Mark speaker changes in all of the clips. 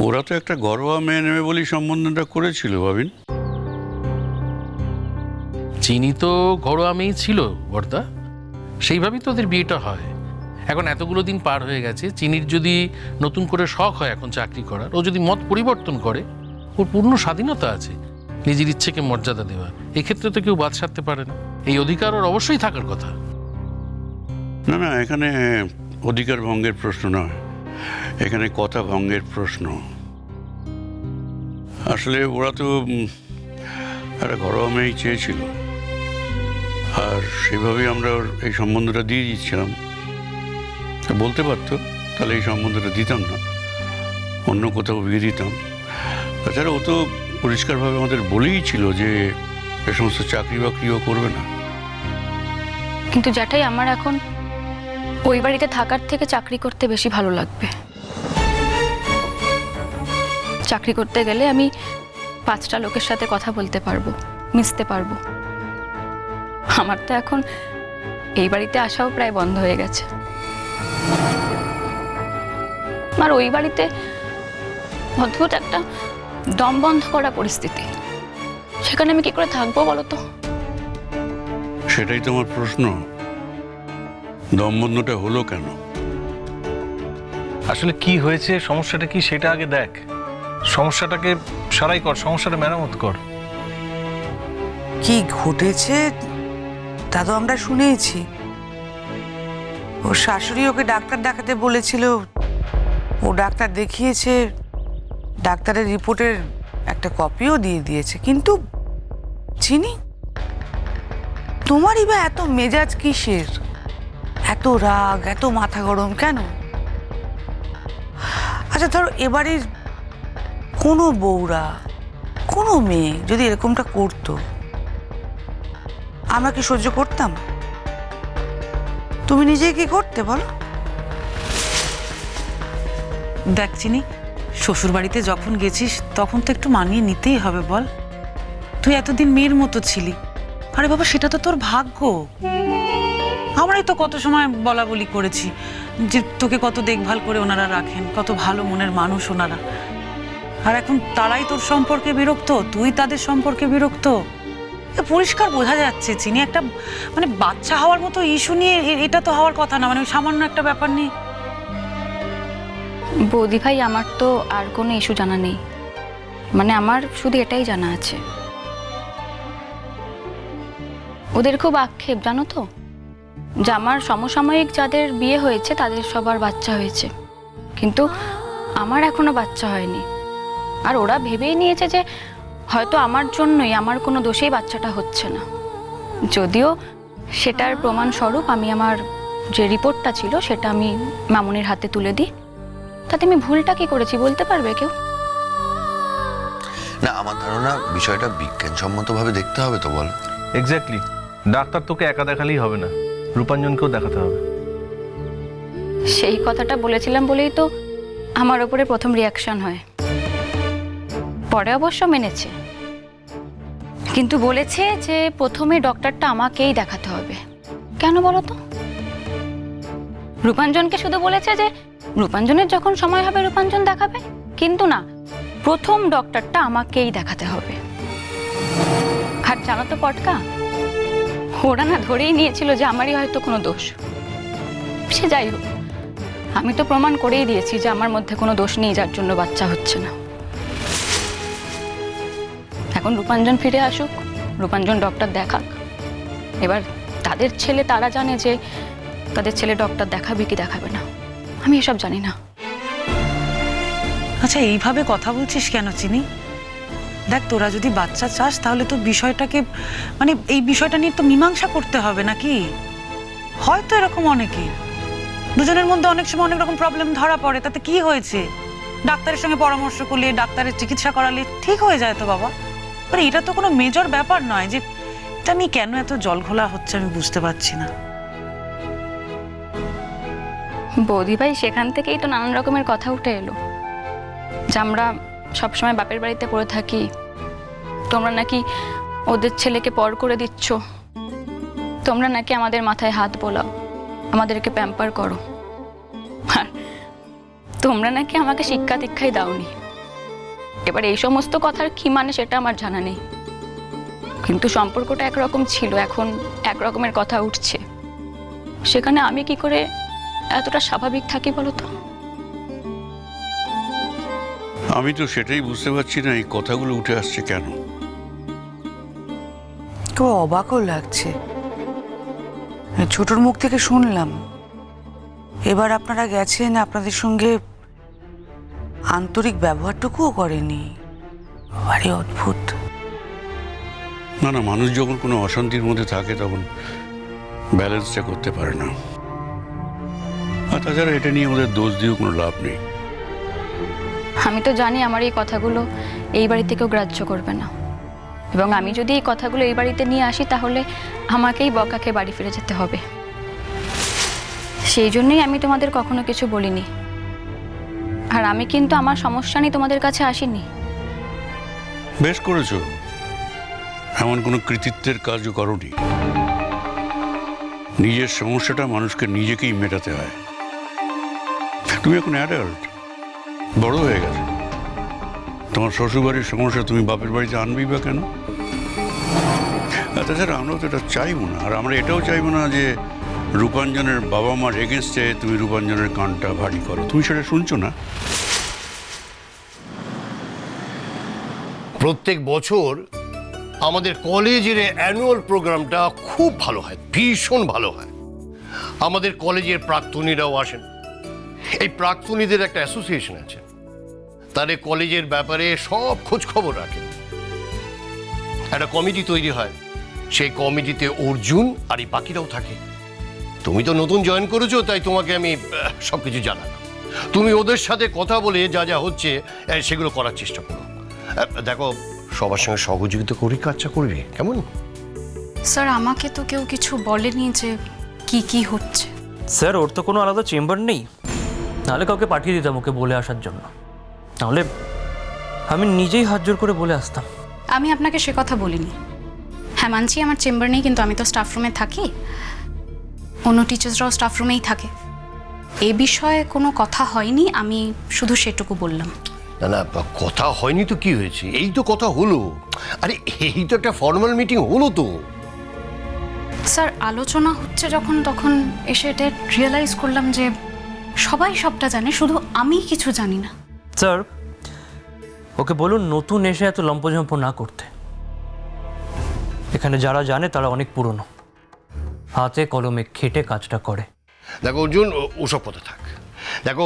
Speaker 1: ওরা তো একটা ঘরোয়া মেয়ে নেবে বলেই সম্বন্ধটা করেছিল ভাবিন।
Speaker 2: চিনি তো ঘরোয়া মেয়েই ছিল বর্দা, সেইভাবেই তো ওদের বিয়েটা হয়। এখন এতগুলো দিন পার হয়ে গেছে, চিনির যদি নতুন করে শখ হয় এখন চাকরি করার, ও যদি মত পরিবর্তন করে, ওর পূর্ণ স্বাধীনতা আছে নিজের ইচ্ছেকে মর্যাদা দেওয়ার। এক্ষেত্রে তো কেউ বাদ সারতে পারে না, এই অধিকার ওর অবশ্যই থাকার কথা।
Speaker 1: না না, এখানে অধিকার ভঙ্গের প্রশ্ন নয়, এখানে কথা ভঙ্গের প্রশ্ন। আসলে ওরা তো একটা ঘরোয়া মেয়েই চেয়েছিল, আর সেভাবেই আমরা ওর এই সম্বন্ধটা দিয়ে দিচ্ছিলাম। বলতে পারতো তাহলে এই সম্বন্ধটা দিতাম না, অন্য কোথাও বিয়ে দিতাম। তাছাড়া ও তো পরিষ্কারভাবে আমাদের বলেই ছিল যে এ সমস্ত চাকরি বাকরিও করবে না।
Speaker 3: কিন্তু যেটাই আমার এখন ওই বাড়িতে থাকার থেকে চাকরি করতে বেশি ভালো লাগবে। চাকরি করতে গেলে আমি 5টা লোকের সাথে কথা বলতে পারবো, মিশতে পারবো। আমার তো এখন এই বাড়িতে আসাও প্রায় বন্ধ হয়ে গেছে। আর ওই বাড়িতে অদ্ভুত একটা দম বন্ধ করা পরিস্থিতি, সেখানে আমি কি করে থাকবো বলো তো?
Speaker 1: সেটাই তোমার প্রশ্ন, দমবন্ধটা হলো কেন?
Speaker 4: আসলে কি হয়েছে, সমস্যাটা কি সেটা আগে দেখ। সমস্যাটাকে সারাই কর, সমস্যাটা মেরামত কর।
Speaker 5: কি ঘটেছে তা তো আমরা শুনেছি। ওর শাশুড়ি ওকে ডাক্তার দেখাতে বলেছিল, ও ডাক্তার দেখিয়েছে, ডাক্তারের রিপোর্টের একটা কপিও দিয়ে দিয়েছে। কিন্তু চিনি, তোমারই বা এত মেজাজ কিসের? এত রাগ, এত মাথা গরম কেন? আচ্ছা ধরো এবারের কোনো বউরা, কোনো মেয়ে যদি এরকমটা করতো, আমরা কি সহ্য করতাম? তুমি নিজে কি করতে বলো?
Speaker 6: দেখ চিনি, শ্বশুর বাড়িতে যখন গেছিস তখন তো একটু মানিয়ে নিতেই হবে বল। তুই এতদিন মেয়ের মতো ছিলি, আরে বাবা সেটা তো তোর ভাগ্য। আমরাই তো কত সময় বলা বলি করেছি যে তোকে কত দেখভাল করে ওনারা রাখেন, কত ভালো মনের মানুষ ওনারা। আর এখন তারাই তোর সম্পর্কে বিরক্ত, তুই তাদের সম্পর্কে বিরক্ত। পরিষ্কার বোঝা যাচ্ছে চিনি, একটা মানে বাচ্চা হওয়ার মতো ইস্যু নিয়ে এটা তো হওয়ার কথা না, মানে সামান্য একটা ব্যাপার নিয়ে।
Speaker 3: বৌদি ভাই, আমার তো আর কোনো ইস্যু জানা নেই, মানে আমার শুধু এটাই জানা আছে, ওদের খুব আক্ষেপ জানো তো, যে আমার সমসাময়িক যাদের বিয়ে হয়েছে তাদের সবার বাচ্চা হয়েছে, কিন্তু আমার এখনো বাচ্চা হয়নি। আর ওরা ভেবেই নিয়েছে যে হয়তো আমার জন্যই, আমার কোনো দোষেই বাচ্চাটা হচ্ছে না। যদিও সেটার প্রমাণস্বরূপ আমি আমার যে রিপোর্টটা ছিল সেটা আমি মামুনির হাতে তুলে দিই। তাতে আমি ভুলটা কি করেছি বলতে পারবে কেউ?
Speaker 7: না, আমার ধারণা বিষয়টা বিজ্ঞানসম্মতভাবে দেখতে হবে তো, বল।
Speaker 4: এক্স্যাক্টলি, ডাক্তার তোকে একা দেখালেই হবে না, রূপাঞ্জনকেও দেখাতে হবে।
Speaker 3: সেই কথাটা বলেছিলাম বলেই তো আমার ওপরে প্রথম রিয়াকশন হয়, পরে অবশ্য মেনেছে, কিন্তু বলেছে যে প্রথমে ডক্টরটা আমাকেই দেখাতে হবে। কেন বলো তো? রূপাঞ্জনকে শুধু বলেছে যে রূপাঞ্জনের যখন সময় হবে রূপাঞ্জন দেখাবে, কিন্তু না, প্রথম ডক্টরটা আমাকেই দেখাতে হবে। আর জানো তো পটকা, ওরা না ধরেই নিয়েছিল যে আমারই হয়তো কোনো দোষ। সে যাই হোক, আমি তো প্রমাণ করেই দিয়েছি যে আমার মধ্যে কোনো দোষ নেই যার জন্য বাচ্চা হচ্ছে না। এখন রূপাঞ্জন ফিরে আসুক, রূপাঞ্জন ডক্টর দেখাক, এবার তাদের ছেলে তারা জানে যে তাদের ছেলে ডক্টর দেখাবে কি দেখাবে না, আমি এসব জানি না।
Speaker 6: আচ্ছা এইভাবে কথা বলছিস কেন চিনি? দেখ তোরা যদি বাচ্চা চাস তাহলে তো বিষয়টাকে মানে এই বিষয়টা নিয়ে তো মীমাংসা করতে হবে নাকি? হয়তো এরকম অনেকেই, দুজনের মধ্যে অনেক সময় অনেক রকম প্রবলেম ধরা পড়ে, তাতে কি হয়েছে? ডাক্তারের সঙ্গে পরামর্শ করলে, ডাক্তারের চিকিৎসা করালে ঠিক হয়ে যায় তো বাবা। মানে এটা তো কোনো মেজর ব্যাপার নয় যে এটা নিয়ে কেন এত জল ঘোলা হচ্ছে আমি বুঝতে পারছি না।
Speaker 3: বৌদি ভাই, সেখান থেকেই তো নানান রকমের কথা উঠে এলো যে আমরা সবসময় বাপের বাড়িতে পড়ে থাকি, তোমরা নাকি ওদের ছেলেকে পর করে দিচ্ছ, তোমরা নাকি আমাদের মাথায় হাত বোলাও, আমাদেরকে প্যাম্পার করো, আর তোমরা নাকি আমাকে শিক্ষা দীক্ষাই দাওনি। এবার এই সমস্ত কথার কি মানে সেটা আমার জানা নেই, কিন্তু সম্পর্কটা একরকম ছিল, এখন একরকমের কথা উঠছে। সেখানে আমি কি করে এতটা স্বাভাবিক থাকি বলো তো?
Speaker 1: আমি তো সেটাই বুঝতে পারছি না এই কথাগুলো উঠে আসছে কেন।
Speaker 5: তো অবাকও লাগছে, ছোটর মুখ থেকে শুনলাম। এবার আপনারা গেছেন, আপনাদের সঙ্গে আন্তরিক ব্যবহারটুকুও করেনি। ভারী অদ্ভুত।
Speaker 1: না না, মানুষ যখন কোনো অশান্তির মধ্যে থাকে তখন ব্যালেন্সটা করতে পারে না। আর তাছাড়া এটা নিয়ে ওদের দোষ দিয়েও কোনো লাভ নেই।
Speaker 3: আমি তো জানি আমার এই কথাগুলো এই বাড়ি থেকেও গ্রাহ্য করবে না, এবং আমি যদি এই কথাগুলো এই বাড়িতে নিয়ে আসি তাহলে আমাকেই বকা খেয়ে বাড়ি ফিরে যেতে হবে। সেই জন্যই আমি তোমাদের কখনো কিছু বলিনি। আর আমি কিন্তু আমার সমস্যা নিয়ে তোমাদের কাছে আসিনি।
Speaker 1: বেশ করেছো, এমন কোনো কৃতিত্বের কাজও করোনি। নিজের সমস্যাটা মানুষকে নিজেকেই মেটাতে হয়। তুমি এখন অ্যাডাল্ট, বড় হয়ে গেছে। তোমার শ্বশুরবাড়ির সমস্যা তুমি বাপের বাড়িতে আনবেই বা কেন? আর তাছাড়া আমরা তো এটা চাইবো না। আর আমরা এটাও চাইবো না যে রূপাঞ্জনের বাবা মার এগেনস্টে তুমি রূপাঞ্জনের কানটা ভারী করো। তুমি সেটা শুনছো না?
Speaker 8: প্রত্যেক বছর আমাদের কলেজের অ্যানুয়াল প্রোগ্রামটা খুব ভালো হয়, ভীষণ ভালো হয়। আমাদের কলেজের প্রাক্তনীরাও আসেন। এই প্রাক্তনীদের একটা অ্যাসোসিয়েশন আছে, তারা কলেজের ব্যাপারে সব খোঁজ খবর রাখে। একটা কমিটি তৈরি হয়, সেই কমিটিতে অর্জুন আর এই বাকিরাও থাকে। তুমি তো নতুন জয়েন করেছো, তাই তোমাকে আমি সবকিছু জানালাম। তুমি ওদের সাথে কথা বলে যা যা হচ্ছে সেগুলো করার চেষ্টা করো। দেখো, সবার সঙ্গে সহযোগিতা করি, কাজটা করবি, কেমন?
Speaker 9: স্যার, আমাকে তো কেউ কিছু বলেনি যে কি কি হচ্ছে।
Speaker 10: স্যার, ওর তো কোনো আলাদা চেম্বার নেই, নাহলে কাউকে পাঠিয়ে দিতাম ওকে বলে আসার জন্য। তাহলে আমি নিজেই হাত জোর করে বলে আসতাম।
Speaker 9: আমি আপনাকে সে কথা বলিনি। হ্যাঁ মানছি আমার চেম্বার নেই, কিন্তু আমি তো স্টাফ রুমে থাকি, অন্য টিচার্সরাও স্টাফ রুমেই থাকে। এ বিষয়ে কোনো কথা হয়নি, আমি শুধু সেটুকু বললাম।
Speaker 8: না না, কথা হয়নি তো কি হয়েছে, এই তো কথা হলো। আরে এই তো একটা ফর্মাল মিটিং হলো তো।
Speaker 9: স্যার, আলোচনা হচ্ছে যখন, তখন এসে এটা রিয়েলাইজ করলাম যে সবাই সবটা জানে, শুধু আমি কিছু জানি না।
Speaker 10: স্যার, ওকে বলুন নতুন এসে এত লম্পঝম্প না করতে। এখানে যারা জানে তারা অনেক পুরনো, হাতে কলমে খেটে কাজটা করে।
Speaker 8: দেখো অর্জুন, ওসব কথা থাক। দেখো,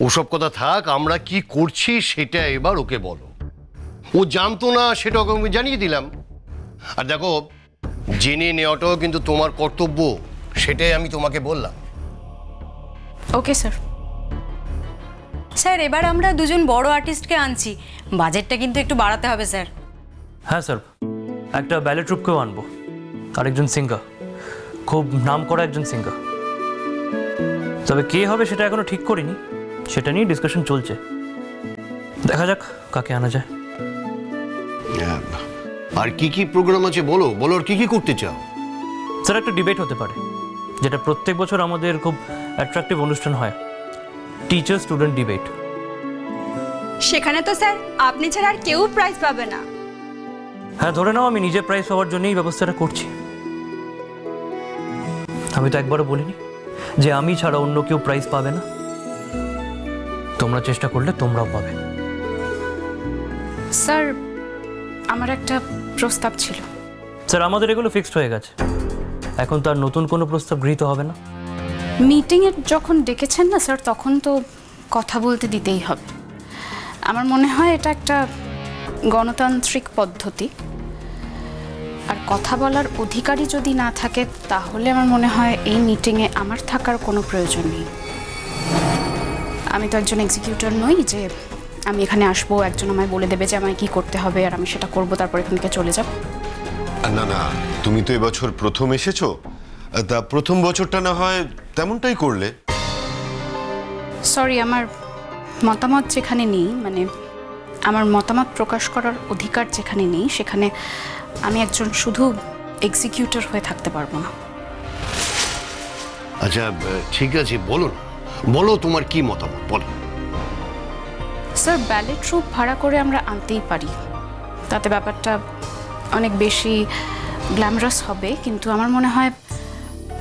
Speaker 8: ওসব কথা থাক, আমরা কি করছি সেটা এবার ওকে বলো। ও জানতো না, সেটা ওকে আমি জানিয়ে দিলাম। আর দেখো, জেনে নেওয়াটাও কিন্তু তোমার কর্তব্য, সেটাই আমি তোমাকে বললাম।
Speaker 9: Okay sir.
Speaker 11: স্যার, এবার আমরা দুজন বড় আর্টিস্টকে আনছি, বাজেটটা কিন্তু একটু বাড়াতে হবে স্যার।
Speaker 10: হ্যাঁ স্যার, একটা ব্যালে ট্রুপকেও আনবো, আরেকজন সিঙ্গার, খুব নাম করা একজন সিঙ্গার। তবে কে হবে সেটা এখনো ঠিক করিনি, সেটা নিয়ে ডিসকাশন চলছে। দেখা যাক কাকে আনা যায়।
Speaker 8: আর কি কি প্রোগ্রাম আছে বলো, বলো আর কি কি করতে চাও?
Speaker 10: স্যার, একটা ডিবেট হতে পারে, যেটা প্রত্যেক বছর আমাদের খুব অ্যাট্রাকটিভ অনুষ্ঠান হয়, টিচার স্টুডেন্ট ডিবেট।
Speaker 11: সেখানে তো স্যার আপনি ছাড়া আর কেউ প্রাইজ পাবে না।
Speaker 10: হ্যাঁ, ধরে নাও আমি নিজে প্রাইজ পাওয়ার জন্যই ব্যবস্থাটা করছি। আমি তো একবারও বলিনি যে আমি ছাড়া অন্য কেউ প্রাইজ পাবে না। তোমরা চেষ্টা করলে তোমরাও পাবে।
Speaker 9: স্যার, আমার একটা প্রস্তাব ছিল।
Speaker 10: স্যার, আমাদের এগুলো ফিক্সড হয়ে গেছে, এখন তো আর নতুন কোনো প্রস্তাব গৃহীত হবে না।
Speaker 9: মিটিংয়ে যখন ডেকেছেন না স্যার, তখন তো কথা বলতে দিতেই হবে। আমার মনে হয় এটা একটা গণতান্ত্রিক পদ্ধতি, আর কথা বলার অধিকারই যদি না থাকে তাহলে আমার মনে হয় এই মিটিংয়ে আমার থাকার কোনো প্রয়োজন নেই। আমি তো একজন এক্সিকিউটর নই যে আমি এখানে আসবো, একজন আমায় বলে দেবে যে আমায় কি করতে হবে আর আমি সেটা করবো, তারপর এখান থেকে চলে যাব।
Speaker 12: না না, তুমি তো এবছর প্রথম এসেছো, তা প্রথম বছরটা না হয় তেমনটাই করলে।
Speaker 9: সরি, আমার মতামত যেখানে নেই, মানে আমার মতামত প্রকাশ করার অধিকার যেখানে নেই, সেখানে আমি একজন শুধু এক্সিকিউটর হয়ে থাকতে পারবো না।
Speaker 8: আচ্ছা ঠিক আছে, বলো না, বলো তোমার কি মতামত, বলো।
Speaker 9: স্যার ব্যালে ট্রুপ ভাড়া করে আমরা আনতেই পারি, তাতে ব্যাপারটা অনেক বেশি গ্ল্যামারাস হবে, কিন্তু আমার মনে হয়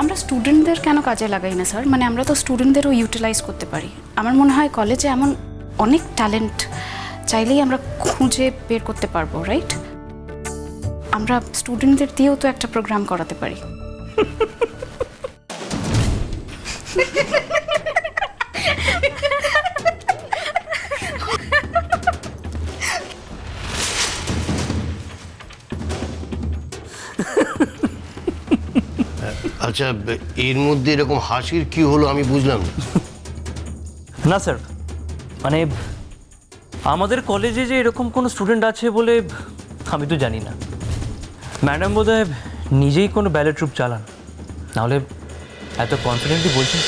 Speaker 9: আমরা স্টুডেন্টদের কেন কাজে লাগাই না স্যার? মানে আমরা তো স্টুডেন্টদেরও ইউটিলাইজ করতে পারি। আমার মনে হয় কলেজে এমন অনেক ট্যালেন্ট চাইলেই আমরা খুঁজে বের করতে পারবো, রাইট? আমরা স্টুডেন্টদের দিয়েও তো একটা প্রোগ্রাম করাতে পারি।
Speaker 8: আচ্ছা, এর মধ্যে এরকম হাসির কি হলো আমি বুঝলাম না।
Speaker 10: না স্যার, মানে আমাদের কলেজে যে এরকম কোনো স্টুডেন্ট আছে বলে আমি তো জানি না। ম্যাডাম বোধহয় নিজেই কোনো ব্যালে ট্রুপ চালান, নাহলে এত কনফিডেন্টলি বলছেন।